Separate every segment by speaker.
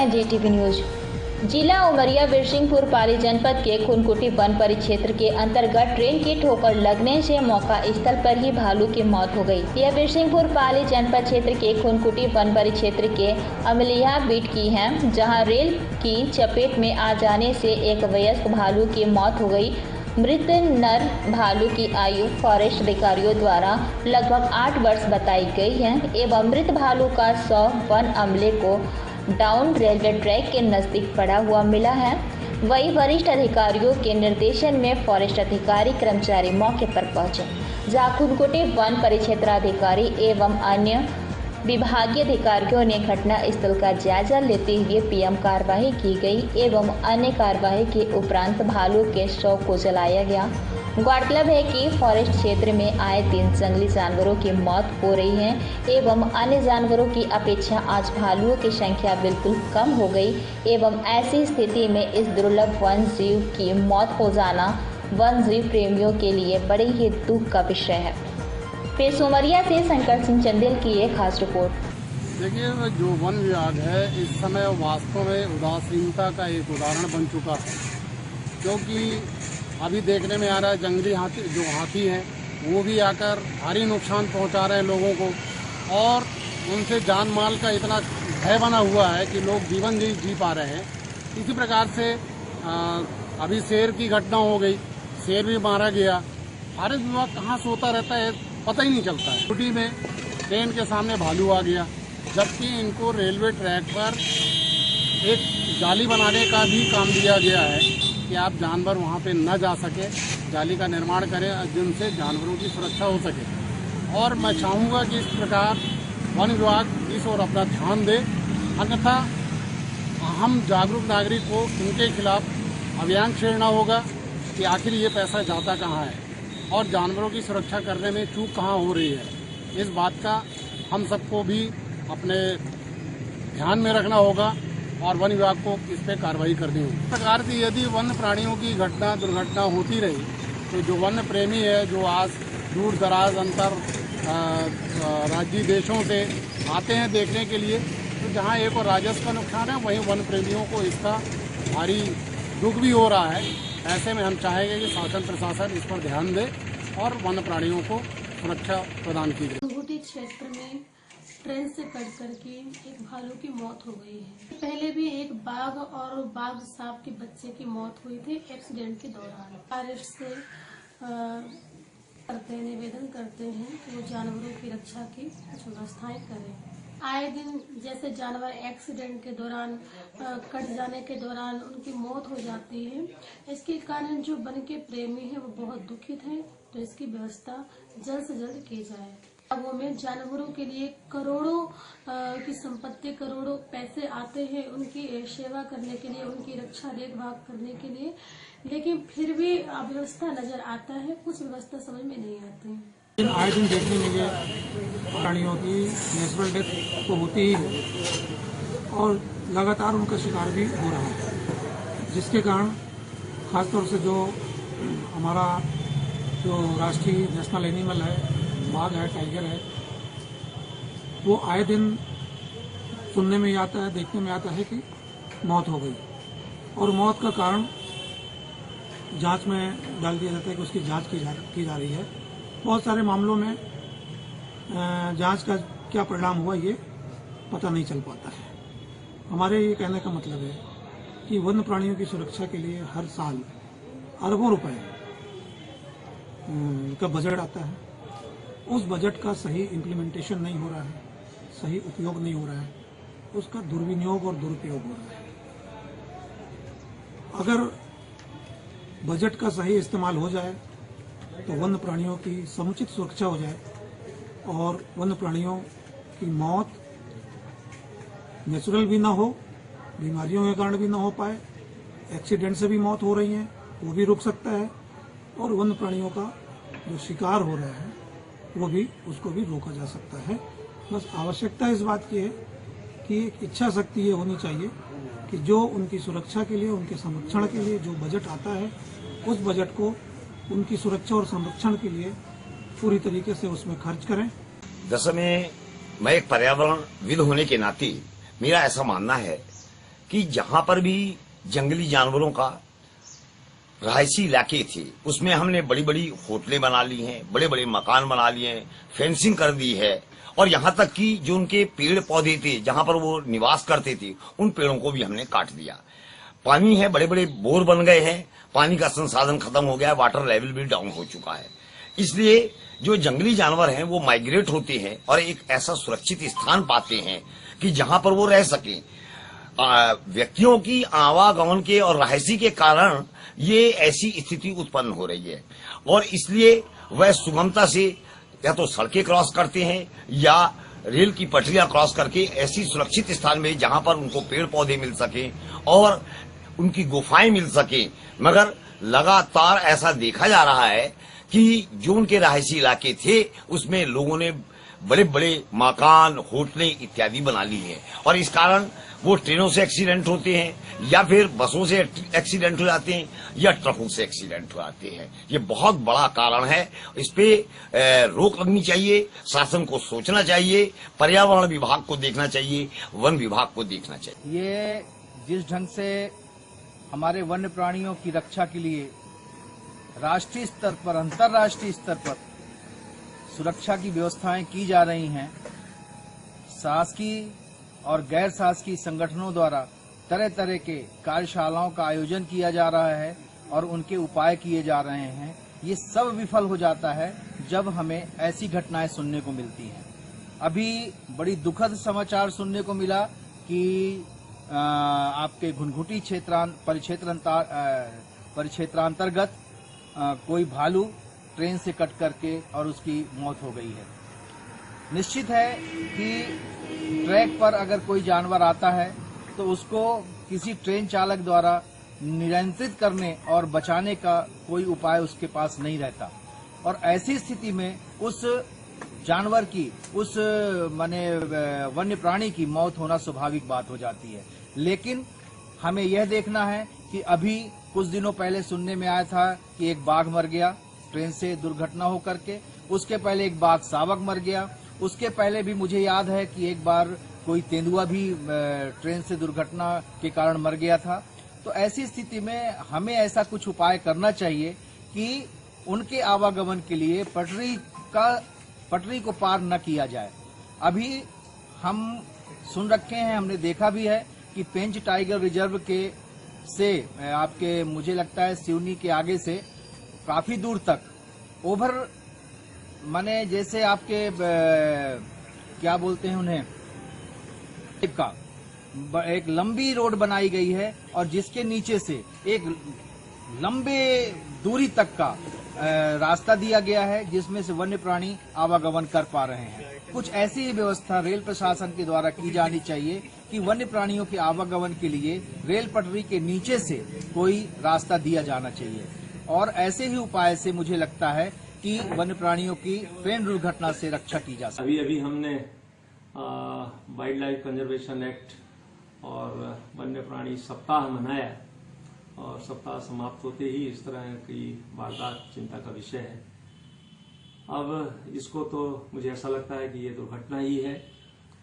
Speaker 1: हैं जीटीवी न्यूज। जिला उमरिया बिरसिंहपुर पाली जनपद के खुनकुटी वन परिक्षेत्र के अंतर्गत ट्रेन की ठोकर लगने से मौका स्थल पर ही भालू की मौत हो गई। यह बिरसिंहपुर पाली जनपद क्षेत्र के खुनकुटी वन परिक्षेत्र के अमलिया बीट की है, जहां रेल की चपेट में आ जाने से एक वयस्क भालू की मौत हो गई। मृत नर भालू की आयु फॉरेस्ट अधिकारियों द्वारा लगभग 8 वर्ष बताई गई है एवं मृत भालू का शव वन अमले को डाउन रेलवे ट्रैक के नजदीक पड़ा हुआ मिला है। वहीं वरिष्ठ अधिकारियों के निर्देशन में फॉरेस्ट अधिकारी कर्मचारी मौके पर पहुंचे, जहां खुनकुटी वन परिक्षेत्राधिकारी एवं अन्य विभागीय अधिकारियों ने घटना स्थल का जायजा लेते हुए पीएम कार्रवाई की गई एवं अन्य कार्रवाई के उपरांत भालू के शव को जलाया गया। गौरतलब है कि फॉरेस्ट क्षेत्र में आए दिन जंगली जानवरों की मौत हो रही है एवं अन्य जानवरों की अपेक्षा आज भालुओं की संख्या बिल्कुल कम हो गई एवं ऐसी स्थिति में इस दुर्लभ वन जीव की मौत हो जाना वन जीव प्रेमियों के लिए बड़े ही दुख का विषय है। पेश उमरिया से शंकर सिंह चंदेल की एक खास रिपोर्ट।
Speaker 2: देखिए, जो वन विभाग है इस समय वास्तव में उदासीनता का एक उदाहरण बन चुका है, क्योंकि अभी देखने में आ रहा है जंगली हाथी हैं वो भी आकर भारी नुकसान पहुंचा रहे हैं लोगों को और उनसे जान माल का इतना भय बना हुआ है कि लोग जीवन जी पा रहे हैं। इसी प्रकार से अभी शेर की घटना हो गई, शेर भी मारा गया। फॉरेस्ट विभाग कहाँ सोता रहता है पता ही नहीं चलता है। छुट्टी में ट्रेन के सामने भालू आ गया, जबकि इनको रेलवे ट्रैक पर एक जाली बनाने का भी काम दिया गया है कि आप जानवर वहां पे न जा सके, जाली का निर्माण करें जिनसे जानवरों की सुरक्षा हो सके। और मैं चाहूँगा कि इस प्रकार वन विभाग इस ओर अपना ध्यान दे, अन्यथा हम जागरूक नागरिक को इनके खिलाफ अभियान छेड़ना होगा कि आखिर ये पैसा जाता कहाँ है और जानवरों की सुरक्षा करने में चूक कहाँ हो रही है। इस बात का हम सबको भी अपने ध्यान में रखना होगा और वन विभाग को इस पर कार्रवाई करनी होगी। इस प्रकार से यदि वन्य प्राणियों की दुर्घटना होती रही तो जो वन्य प्रेमी है, जो आज दूर दराज अंतर राज्य देशों से आते हैं देखने के लिए, तो जहाँ एक और राजस्व का नुकसान है वहीं वन प्रेमियों को इसका भारी दुख भी हो रहा है। ऐसे में हम चाहेंगे कि शासन प्रशासन इस पर ध्यान दे और वन्य प्राणियों को सुरक्षा प्रदान की जाए।
Speaker 3: खुनकुटी क्षेत्र में ट्रेन से कट करके एक भालू की मौत हो गई है। पहले भी एक बाघ और बाघ सांप के बच्चे की मौत हुई थी एक्सीडेंट के दौरान। फॉरेस्ट से निवेदन करते हैं कि वो जानवरों की रक्षा की कुछ व्यवस्थाएं करें। आए दिन जैसे जानवर एक्सीडेंट के दौरान कट जाने के दौरान उनकी मौत हो जाती है, इसके कारण जो वन के प्रेमी हैं वो बहुत दुखित हैं। तो इसकी व्यवस्था जल्द से जल्द की जाए। बागों में जानवरों के लिए करोड़ों की संपत्ति, करोड़ों पैसे आते हैं उनकी सेवा करने के लिए, उनकी रक्षा देखभाल करने के लिए, लेकिन फिर भी अव्यवस्था नजर आता है, कुछ व्यवस्था समझ में नहीं आती।
Speaker 4: आए दिन देखने मिले प्राणियों की नेचुरल डेथ तो होती ही है और लगातार उनका शिकार भी हो रहा है, जिसके कारण खासतौर से जो हमारा जो राष्ट्रीय नेशनल एनिमल है, बाघ है, टाइगर है, वो आए दिन सुनने में आता है, देखने में आता है कि मौत हो गई और मौत का कारण जांच में डाल दिया जाता है कि उसकी जांच की जा रही है। बहुत सारे मामलों में जांच का क्या परिणाम हुआ ये पता नहीं चल पाता है। हमारे ये कहने का मतलब है कि वन्य प्राणियों की सुरक्षा के लिए हर साल अरबों रुपए का बजट आता है। उस बजट का सही इम्प्लीमेंटेशन नहीं हो रहा है, सही उपयोग नहीं हो रहा है, उसका दुर्विनियोग और दुरुपयोग हो रहा है। अगर बजट का सही इस्तेमाल हो जाए तो वन्य प्राणियों की समुचित सुरक्षा हो जाए और वन्य प्राणियों की मौत नेचुरल भी ना हो, बीमारियों के कारण भी ना हो पाए, एक्सीडेंट से भी मौत हो रही है वो भी रुक सकता है और वन्य प्राणियों का जो शिकार हो रहा है वो भी उसको भी रोका जा सकता है। बस आवश्यकता इस बात की है कि एक इच्छा शक्ति ये होनी चाहिए कि जो उनकी सुरक्षा के लिए, उनके संरक्षण के लिए जो बजट आता है उस बजट को उनकी सुरक्षा और संरक्षण के लिए पूरी तरीके से उसमें खर्च करें।
Speaker 5: दरअसल में मैं एक पर्यावरणविद होने के नाते मेरा ऐसा मानना है कि जहां पर भी जंगली जानवरों का रहायशी इलाके थे उसमें हमने बड़ी बड़ी होटलें बना ली हैं, बड़े बड़े मकान बना लिए हैं, फेंसिंग कर दी है और यहाँ तक कि जो उनके पेड़ पौधे थे जहां पर वो निवास करते थे उन पेड़ों को भी हमने काट दिया। पानी है, बड़े बड़े बोर बन गए हैं, पानी का संसाधन खत्म हो गया, वाटर लेवल भी डाउन हो चुका है। इसलिए जो जंगली जानवर हैं वो माइग्रेट होते हैं और एक ऐसा सुरक्षित स्थान पाते हैं कि जहां पर वो रह सकें। व्यक्तियों की आवागमन के और रहायशी के कारण ये ऐसी स्थिति उत्पन्न हो रही है और इसलिए वह सुगमता से या तो सड़कें क्रॉस करते हैं या रेल की पटरियां क्रॉस करके ऐसी सुरक्षित स्थान में जहां पर उनको पेड़ पौधे मिल सके और उनकी गुफाएं मिल सके। मगर लगातार ऐसा देखा जा रहा है कि जो उनके रहायशी इलाके थे उसमें लोगों ने बड़े बड़े मकान, होटलें इत्यादि बना ली हैं और इस कारण वो ट्रेनों से एक्सीडेंट होते हैं या फिर बसों से एक्सीडेंट हो जाते हैं या ट्रकों से एक्सीडेंट हो जाते हैं। ये बहुत बड़ा कारण है, इस पे रोक लगनी चाहिए, शासन को सोचना चाहिए, पर्यावरण विभाग को देखना चाहिए, वन विभाग को देखना चाहिए।
Speaker 6: ये जिस ढंग से हमारे वन्य प्राणियों की रक्षा के लिए राष्ट्रीय स्तर पर, अंतर्राष्ट्रीय स्तर पर सुरक्षा की व्यवस्थाएं की जा रही हैं, शासकीय और गैर शासकीय संगठनों द्वारा तरह तरह के कार्यशालाओं का आयोजन किया जा रहा है और उनके उपाय किए जा रहे हैं, ये सब विफल हो जाता है जब हमें ऐसी घटनाएं सुनने को मिलती हैं। अभी बड़ी दुखद समाचार सुनने को मिला कि आपके घुनघुटी परिक्षेत्रांतर्गत कोई भालू ट्रेन से कट करके और उसकी मौत हो गई है। निश्चित है कि ट्रैक पर अगर कोई जानवर आता है तो उसको किसी ट्रेन चालक द्वारा नियंत्रित करने और बचाने का कोई उपाय उसके पास नहीं रहता और ऐसी स्थिति में उस जानवर की, उस वन्य प्राणी की मौत होना स्वाभाविक बात हो जाती है। लेकिन हमें यह देखना है कि अभी कुछ दिनों पहले सुनने में आया था कि एक बाघ मर गया ट्रेन से दुर्घटना होकर के, उसके पहले एक बाघ शावक मर गया, उसके पहले भी मुझे याद है कि एक बार कोई तेंदुआ भी ट्रेन से दुर्घटना के कारण मर गया था। तो ऐसी स्थिति में हमें ऐसा कुछ उपाय करना चाहिए कि उनके आवागमन के लिए पटरी को पार न किया जाए। अभी हम सुन रखे हैं, हमने देखा भी है कि पेंच टाइगर रिजर्व के से आपके मुझे लगता है सिवनी के आगे से काफी दूर तक ओवर जैसे आपके क्या बोलते हैं उन्हें, एक लंबी रोड बनाई गई है और जिसके नीचे से एक लंबे दूरी तक का रास्ता दिया गया है जिसमें से वन्य प्राणी आवागमन कर पा रहे हैं। कुछ ऐसी ही व्यवस्था रेल प्रशासन के द्वारा की जानी चाहिए कि वन्य प्राणियों के आवागमन के लिए रेल पटरी के नीचे से कोई रास्ता दिया जाना चाहिए और ऐसे ही उपाय से मुझे लगता है कि वन्य प्राणियों की ट्रेन दुर्घटना से रक्षा की जा सकती है।
Speaker 7: अभी हमने वाइल्ड लाइफ कंजर्वेशन एक्ट और वन्य प्राणी सप्ताह मनाया और सप्ताह समाप्त होते ही इस तरह की वारदात चिंता का विषय है। अब इसको तो मुझे ऐसा लगता है कि ये दुर्घटना ही है,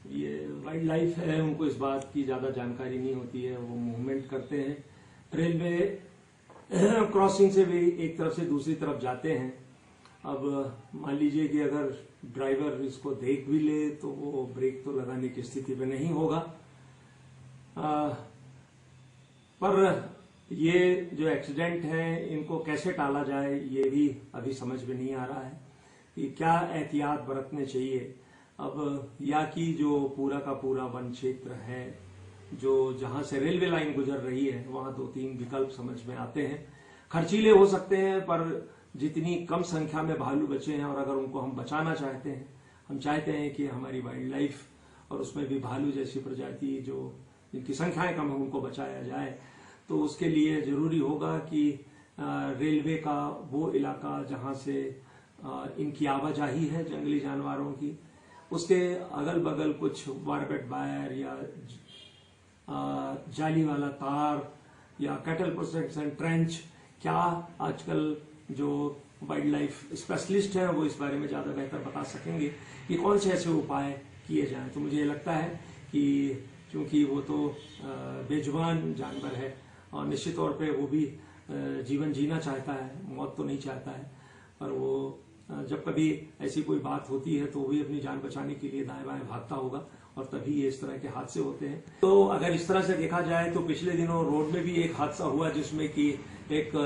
Speaker 7: ये वाइल्ड लाइफ है, उनको इस बात की ज्यादा जानकारी नहीं होती है, वो मूवमेंट करते हैं, रेलवे क्रॉसिंग से भी एक तरफ से दूसरी तरफ जाते हैं। अब मान लीजिए कि अगर ड्राइवर इसको देख भी ले तो वो ब्रेक तो लगाने की स्थिति में नहीं होगा। पर ये जो एक्सीडेंट हैं इनको कैसे टाला जाए ये भी अभी समझ में नहीं आ रहा है कि क्या एहतियात बरतने चाहिए। अब या कि जो पूरा का पूरा वन क्षेत्र है जो जहां से रेलवे लाइन गुजर रही है वहां 2-3 विकल्प समझ में आते हैं, खर्चीले हो सकते हैं पर जितनी कम संख्या में भालू बचे हैं और अगर उनको हम बचाना चाहते हैं, हम चाहते हैं कि हमारी वाइल्ड लाइफ और उसमें भी भालू जैसी प्रजाति जो जिनकी संख्याएं कम है उनको बचाया जाए, तो उसके लिए जरूरी होगा कि रेलवे का वो इलाका जहां से इनकी आवाजाही है जंगली जानवरों की, उसके अगल बगल कुछ बारबेट वायर या जाली वाला तार या कैटल प्रोटेक्शन ट्रेंच, क्या आजकल जो वाइल्ड लाइफ स्पेशलिस्ट हैं वो इस बारे में ज्यादा बेहतर बता सकेंगे कि कौन से ऐसे उपाय किए जाएं। तो मुझे लगता है कि क्योंकि वो तो बेजुबान जानवर है और निश्चित तौर पे वो भी जीवन जीना चाहता है, मौत तो नहीं चाहता है। पर वो जब कभी ऐसी कोई बात होती है तो वो भी अपनी जान बचाने के लिए दाएं बाएं भागता होगा और तभी ये इस तरह के हादसे होते हैं। तो अगर इस तरह से देखा जाए तो पिछले दिनों रोड में भी एक हादसा हुआ जिसमें कि एक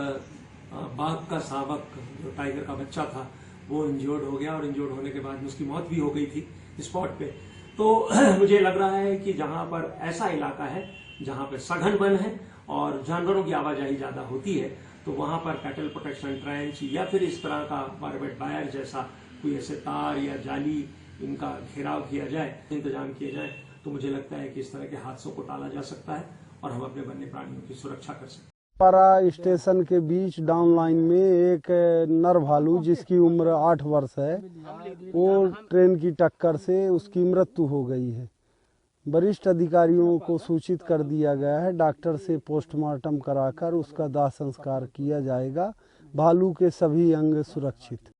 Speaker 7: बाघ का शावक, जो टाइगर का बच्चा था, वो इंजर्ड हो गया और इंजर्ड होने के बाद में उसकी मौत भी हो गई थी स्पॉट पे। तो मुझे लग रहा है कि जहां पर ऐसा इलाका है जहां पर सघन वन है और जानवरों की आवाजाही ज्यादा होती है, तो वहां पर कैटल प्रोटेक्शन ट्रेंच या फिर इस तरह का बारबेट वायर जैसा कोई ऐसे तार या जाली इनका घेराव किया जाए, इंतजाम किए जाए, तो मुझे लगता है कि इस तरह के हादसों को टाला जा सकता है और हम अपने वन्य प्राणियों की सुरक्षा कर सकते हैं।
Speaker 8: पारा स्टेशन के बीच डाउन लाइन में एक नर भालू जिसकी उम्र 8 वर्ष है, वो ट्रेन की टक्कर से उसकी मृत्यु हो गई है। वरिष्ठ अधिकारियों को सूचित कर दिया गया है। डॉक्टर से पोस्टमार्टम कराकर उसका दाह संस्कार किया जाएगा। भालू के सभी अंग सुरक्षित।